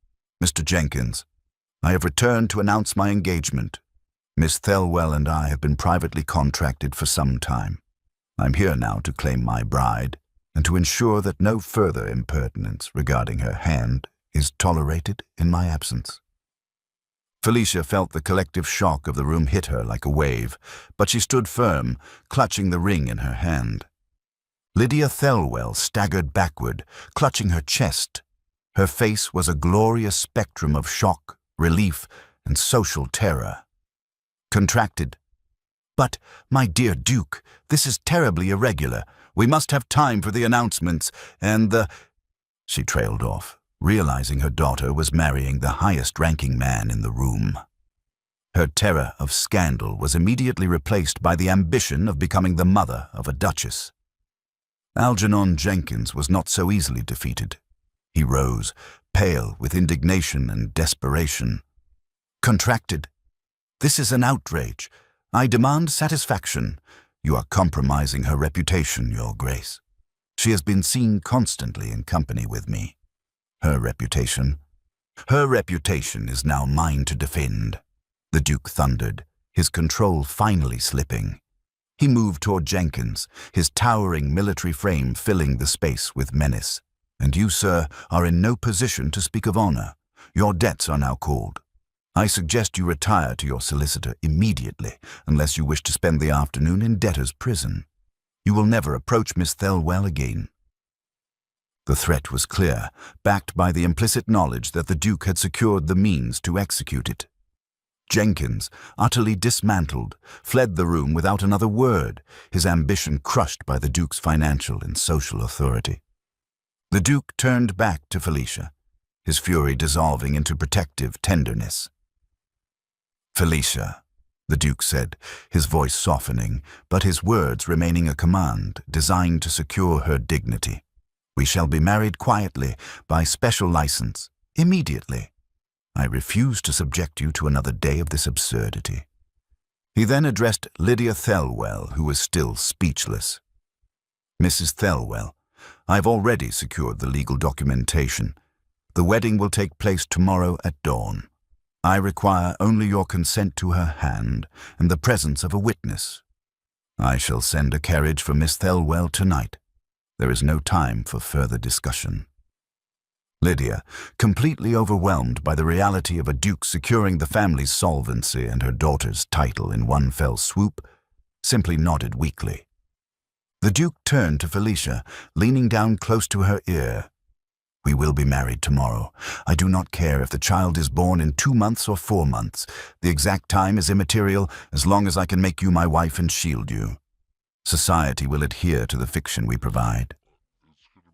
Mr. Jenkins, I have returned to announce my engagement. Miss Thelwell and I have been privately contracted for some time. I'm here now to claim my bride, and to ensure that no further impertinence regarding her hand is tolerated in my absence. Felicia felt the collective shock of the room hit her like a wave, but she stood firm, clutching the ring in her hand. Lydia Thelwell staggered backward, clutching her chest. Her face was a glorious spectrum of shock, relief, and social terror. Contracted. "But, my dear Duke, this is terribly irregular. We must have time for the announcements and the—" She trailed off, realizing her daughter was marrying the highest-ranking man in the room. Her terror of scandal was immediately replaced by the ambition of becoming the mother of a duchess. Algernon Jenkins was not so easily defeated. He rose, pale with indignation and desperation. "Contracted. This is an outrage. I demand satisfaction. You are compromising her reputation, Your Grace. She has been seen constantly in company with me. Her reputation? Her reputation is now mine to defend," the Duke thundered, his control finally slipping. He moved toward Jenkins, his towering military frame filling the space with menace. "And you, sir, are in no position to speak of honor. Your debts are now called. I suggest you retire to your solicitor immediately, unless you wish to spend the afternoon in debtor's prison. You will never approach Miss Thelwell again." The threat was clear, backed by the implicit knowledge that the Duke had secured the means to execute it. Jenkins, utterly dismantled, fled the room without another word, his ambition crushed by the Duke's financial and social authority. The Duke turned back to Felicia, his fury dissolving into protective tenderness. "Felicia," the Duke said, his voice softening, but his words remaining a command designed to secure her dignity. "We shall be married quietly, by special license, immediately. I refuse to subject you to another day of this absurdity." He then addressed Lydia Thelwell, who was still speechless. "Mrs. Thelwell, I've already secured the legal documentation. The wedding will take place tomorrow at dawn. I require only your consent to her hand and the presence of a witness. I shall send a carriage for Miss Thelwell tonight. There is no time for further discussion." Lydia, completely overwhelmed by the reality of a duke securing the family's solvency and her daughter's title in one fell swoop, simply nodded weakly. The Duke turned to Felicia, leaning down close to her ear. "We will be married tomorrow. I do not care if the child is born in 2 months or 4 months. The exact time is immaterial as long as I can make you my wife and shield you. Society will adhere to the fiction we provide."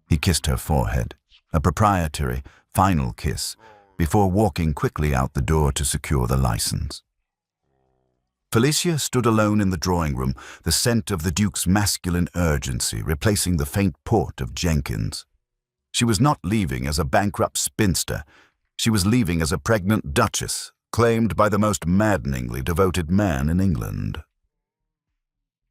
He kissed her forehead, a proprietary, final kiss, before walking quickly out the door to secure the license. Felicia stood alone in the drawing room, the scent of the Duke's masculine urgency replacing the faint port of Jenkins. She was not leaving as a bankrupt spinster. She was leaving as a pregnant duchess, claimed by the most maddeningly devoted man in England.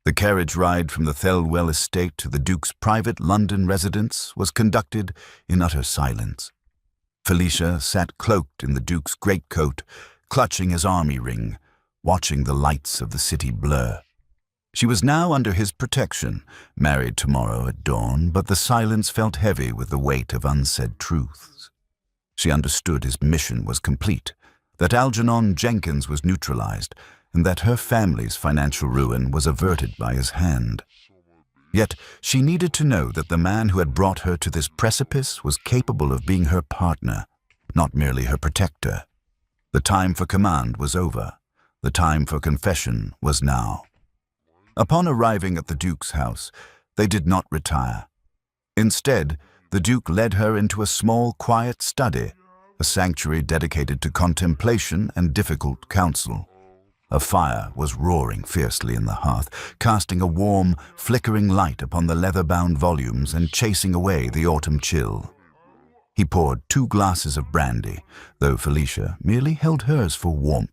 The carriage ride from the Thelwell estate to the Duke's private London residence was conducted in utter silence. Felicia sat cloaked in the Duke's greatcoat, clutching his army ring, watching the lights of the city blur. She was now under his protection, married tomorrow at dawn, but the silence felt heavy with the weight of unsaid truths. She understood his mission was complete, that Algernon Jenkins was neutralized, and that her family's financial ruin was averted by his hand. Yet she needed to know that the man who had brought her to this precipice was capable of being her partner, not merely her protector. The time for command was over. The time for confession was now. Upon arriving at the Duke's house, they did not retire. Instead, the Duke led her into a small, quiet study, a sanctuary dedicated to contemplation and difficult counsel. A fire was roaring fiercely in the hearth, casting a warm, flickering light upon the leather-bound volumes and chasing away the autumn chill. He poured 2 glasses of brandy, though Felicia merely held hers for warmth.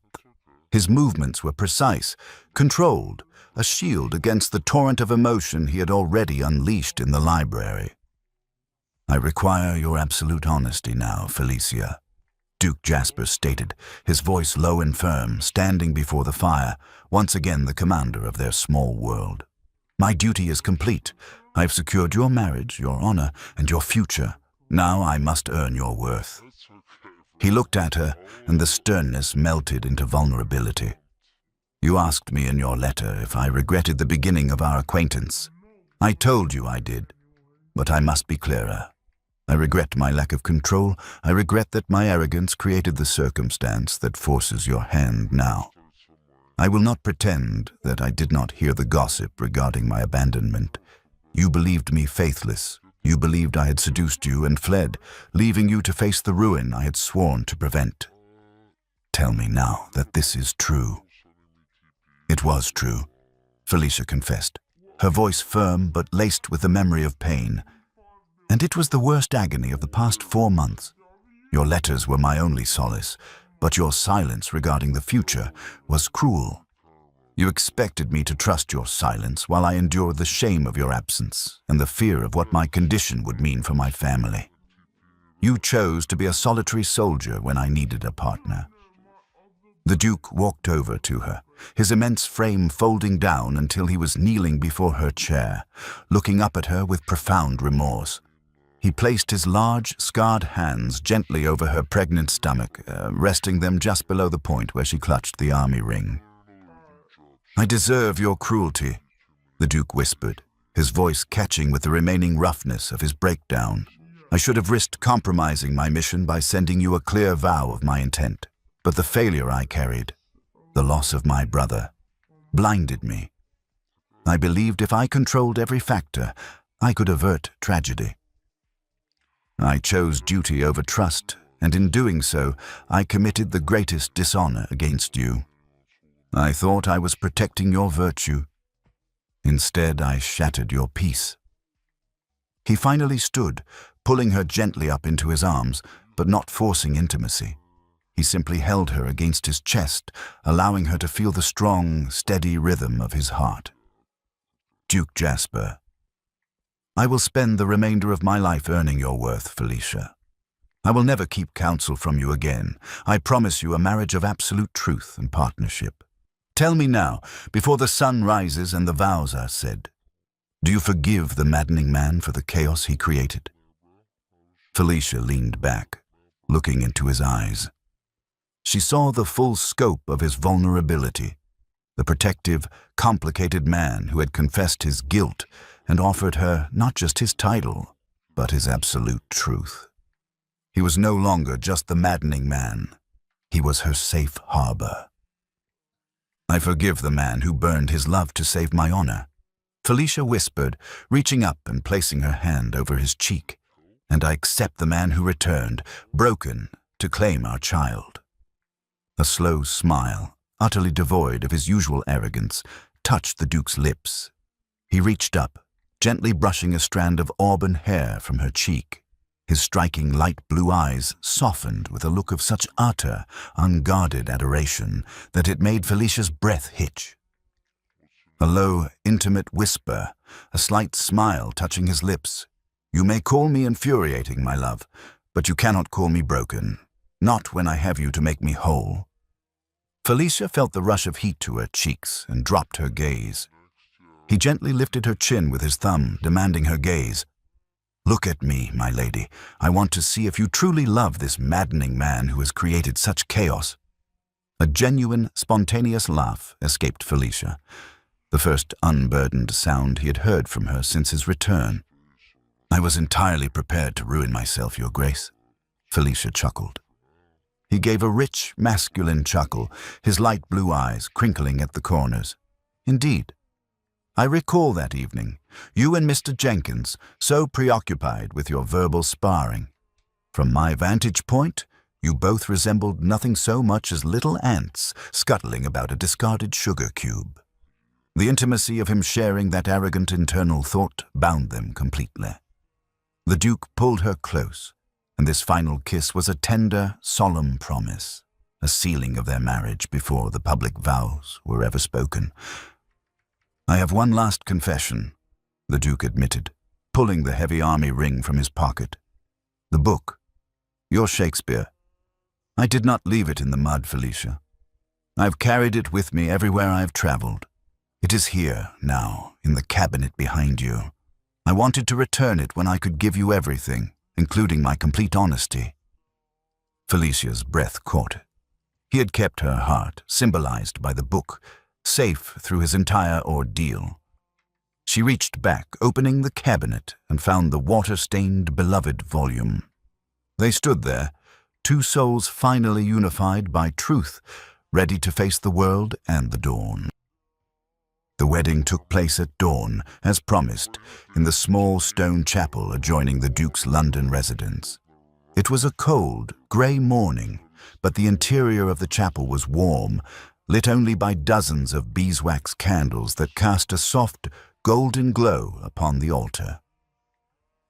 His movements were precise, controlled, a shield against the torrent of emotion he had already unleashed in the library. "I require your absolute honesty now, Felicia," Duke Jasper stated, his voice low and firm, standing before the fire, once again the commander of their small world. "My duty is complete. I have secured your marriage, your honor, and your future. Now I must earn your worth." He looked at her, and the sternness melted into vulnerability. You asked me in your letter if I regretted the beginning of our acquaintance. I told you I did, but I must be clearer. I regret my lack of control. I regret that my arrogance created the circumstance that forces your hand now. I will not pretend that I did not hear the gossip regarding my abandonment. You believed me faithless. You believed I had seduced you and fled, leaving you to face the ruin I had sworn to prevent. Tell me now that this is true. It was true, Felicia confessed, her voice firm but laced with the memory of pain. And it was the worst agony of the past 4 months. Your letters were my only solace, but your silence regarding the future was cruel. You expected me to trust your silence while I endured the shame of your absence and the fear of what my condition would mean for my family. You chose to be a solitary soldier when I needed a partner. The Duke walked over to her, his immense frame folding down until he was kneeling before her chair, looking up at her with profound remorse. He placed his large, scarred hands gently over her pregnant stomach, resting them just below the point where she clutched the army ring. I deserve your cruelty, the Duke whispered, his voice catching with the remaining roughness of his breakdown. I should have risked compromising my mission by sending you a clear vow of my intent, but the failure I carried, the loss of my brother, blinded me. I believed if I controlled every factor, I could avert tragedy. I chose duty over trust, and in doing so, I committed the greatest dishonor against you. I thought I was protecting your virtue. Instead, I shattered your peace. He finally stood, pulling her gently up into his arms, but not forcing intimacy. He simply held her against his chest, allowing her to feel the strong, steady rhythm of his heart. Duke Jasper, I will spend the remainder of my life earning your worth, Felicia. I will never keep counsel from you again. I promise you a marriage of absolute truth and partnership. Tell me now, before the sun rises and the vows are said, do you forgive the maddening man for the chaos he created? Felicia leaned back, looking into his eyes. She saw the full scope of his vulnerability, the protective, complicated man who had confessed his guilt and offered her not just his title, but his absolute truth. He was no longer just the maddening man. He was her safe harbor. I forgive the man who burned his love to save my honor, Felicia whispered, reaching up and placing her hand over his cheek. And I accept the man who returned, broken, to claim our child. A slow smile, utterly devoid of his usual arrogance, touched the Duke's lips. He reached up, gently brushing a strand of auburn hair from her cheek. His striking light blue eyes softened with a look of such utter, unguarded adoration that it made Felicia's breath hitch. A low, intimate whisper, a slight smile touching his lips. You may call me infuriating, my love, but you cannot call me broken. Not when I have you to make me whole. Felicia felt the rush of heat to her cheeks and dropped her gaze. He gently lifted her chin with his thumb, demanding her gaze. Look at me, my lady. I want to see if you truly love this maddening man who has created such chaos. A genuine, spontaneous laugh escaped Felicia, the first unburdened sound he had heard from her since his return. I was entirely prepared to ruin myself, Your Grace, Felicia chuckled. He gave a rich, masculine chuckle, his light blue eyes crinkling at the corners. Indeed. I recall that evening, you and Mr. Jenkins, so preoccupied with your verbal sparring. From my vantage point, you both resembled nothing so much as little ants scuttling about a discarded sugar cube. The intimacy of him sharing that arrogant internal thought bound them completely. The Duke pulled her close, and this final kiss was a tender, solemn promise, a sealing of their marriage before the public vows were ever spoken. I have one last confession, the Duke admitted, pulling the heavy army ring from his pocket. The book, your Shakespeare. I did not leave it in the mud, Felicia. I've carried it with me everywhere I've traveled. It is here, now, in the cabinet behind you. I wanted to return it when I could give you everything, including my complete honesty. Felicia's breath caught. He had kept her heart, symbolized by the book, safe through his entire ordeal. She reached back, opening the cabinet, and found the water-stained, beloved volume. They stood there, two souls finally unified by truth, ready to face the world and the dawn. The wedding took place at dawn, as promised, in the small stone chapel adjoining the Duke's London residence. It was a cold, grey morning, but the interior of the chapel was warm, lit only by dozens of beeswax candles that cast a soft, golden glow upon the altar.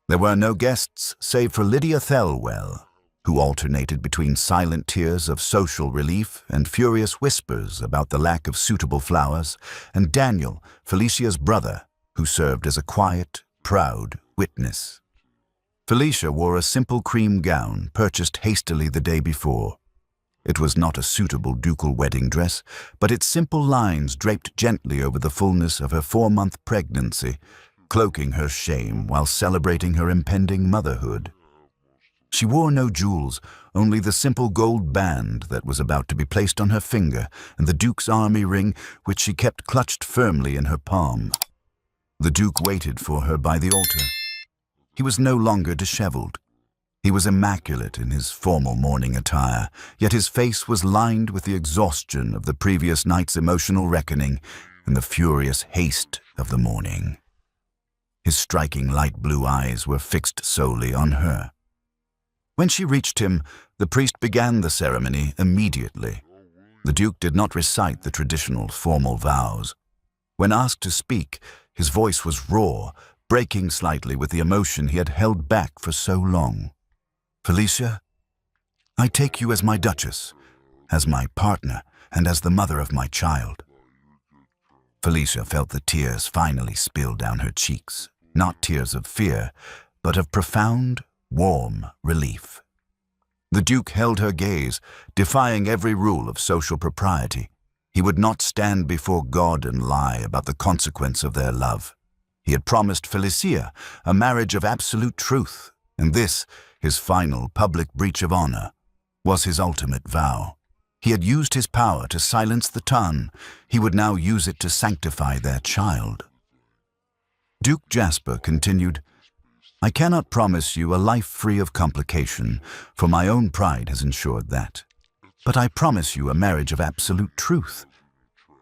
There were no guests save for Lydia Thelwell, who alternated between silent tears of social relief and furious whispers about the lack of suitable flowers, and Daniel, Felicia's brother, who served as a quiet, proud witness. Felicia wore a simple cream gown purchased hastily the day before. It was not a suitable ducal wedding dress, but its simple lines draped gently over the fullness of her 4-month pregnancy, cloaking her shame while celebrating her impending motherhood. She wore no jewels, only the simple gold band that was about to be placed on her finger and the Duke's army ring, which she kept clutched firmly in her palm. The Duke waited for her by the altar. He was no longer disheveled. He was immaculate in his formal morning attire, yet his face was lined with the exhaustion of the previous night's emotional reckoning and the furious haste of the morning. His striking light blue eyes were fixed solely on her. When she reached him, the priest began the ceremony immediately. The Duke did not recite the traditional formal vows. When asked to speak, his voice was raw, breaking slightly with the emotion he had held back for so long. "Felicia, I take you as my Duchess, as my partner, and as the mother of my child." Felicia felt the tears finally spill down her cheeks, not tears of fear, but of profound, warm relief. The Duke held her gaze, defying every rule of social propriety. He would not stand before God and lie about the consequence of their love. He had promised Felicia a marriage of absolute truth, and this, his final public breach of honor, was his ultimate vow. He had used his power to silence the tongue. He would now use it to sanctify their child. Duke Jasper continued, "I cannot promise you a life free of complication, for my own pride has ensured that. But I promise you a marriage of absolute truth.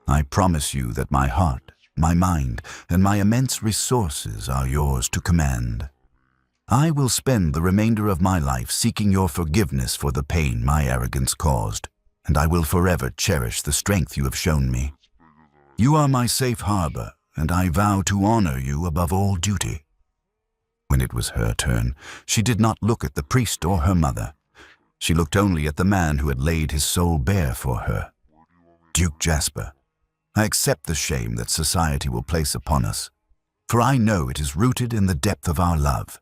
I promise you that my heart, my mind, and my immense resources are yours to command. I will spend the remainder of my life seeking your forgiveness for the pain my arrogance caused, and I will forever cherish the strength you have shown me. You are my safe harbor, and I vow to honor you above all duty." When it was her turn, she did not look at the priest or her mother. She looked only at the man who had laid his soul bare for her. "Duke Jasper, I accept the shame that society will place upon us, for I know it is rooted in the depth of our love.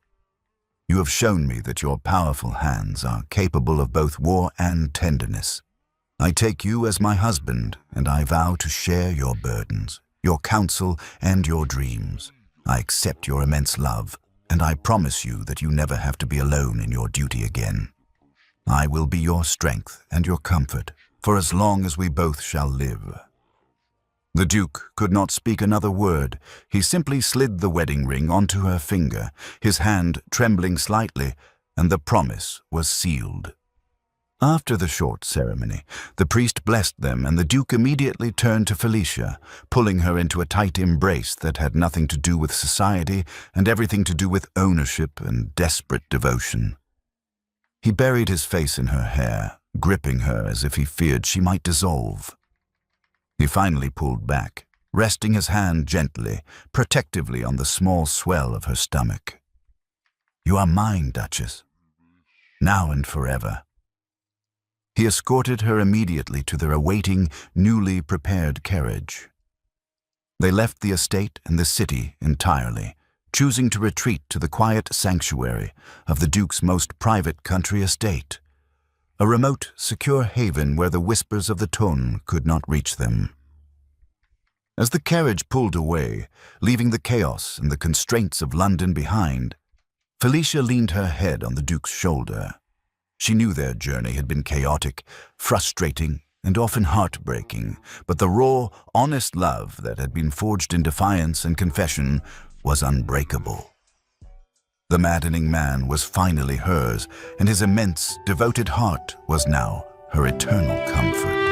You have shown me that your powerful hands are capable of both war and tenderness. I take you as my husband, and I vow to share your burdens, your counsel, and your dreams. I accept your immense love, and I promise you that you never have to be alone in your duty again. I will be your strength and your comfort, for as long as we both shall live." The Duke could not speak another word. He simply slid the wedding ring onto her finger, his hand trembling slightly, and the promise was sealed. After the short ceremony, the priest blessed them, and the Duke immediately turned to Felicia, pulling her into a tight embrace that had nothing to do with society and everything to do with ownership and desperate devotion. He buried his face in her hair, gripping her as if he feared she might dissolve. He finally pulled back, resting his hand gently, protectively on the small swell of her stomach. "You are mine, Duchess, now and forever." He escorted her immediately to their awaiting, newly prepared carriage. They left the estate and the city entirely, choosing to retreat to the quiet sanctuary of the Duke's most private country estate, a remote, secure haven where the whispers of the Tone could not reach them. As the carriage pulled away, leaving the chaos and the constraints of London behind, Felicia leaned her head on the Duke's shoulder. She knew their journey had been chaotic, frustrating, and often heartbreaking, but the raw, honest love that had been forged in defiance and confession was unbreakable. The maddening man was finally hers, and his immense, devoted heart was now her eternal comfort.